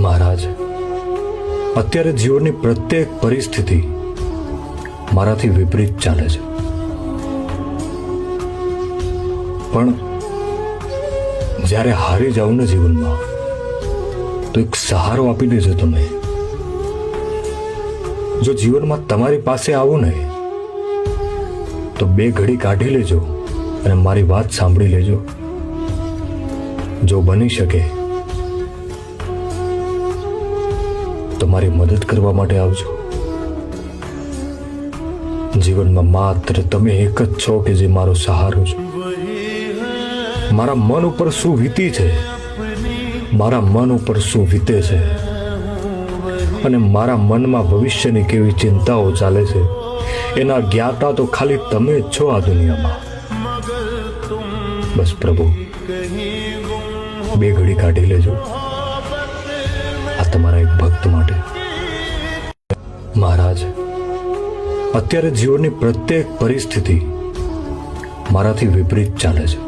મહારાજ, અત્યારે જીવનની પ્રત્યેક પરિસ્થિતિ મારાથી વિપરીત ચાલે છે, પણ જ્યારે હારી જાઉં ને જીવનમાં તો એક સહારો આપી દેજો તમે. જો જીવનમાં તમારી પાસે આવું ને તો બે ઘડી કાઢી લેજો અને મારી વાત સાંભળી લેજો. જો બની શકે તો મારી મદદ કરવા માટે આવજો. જીવનમાં માત્ર તમે એક જ છો કે જે મારો સહારો છો. મારા મન ઉપર શું વીતી છે, મારા મન ઉપર શું વીતે છે, અને મારા મનમાં ભવિષ્યની કેવી ચિંતાઓ ચાલે છે, એના જ્ઞાતા તો ખાલી તમે જ છો આ દુનિયામાં. બસ પ્રભુ, બે ઘડી કાઢી લેજો આ તમારા એક ભક્ત માટે. મહારાજ, અત્યારે જીવનની પ્રત્યેક પરિસ્થિતિ મારાથી વિપરીત ચાલે છે,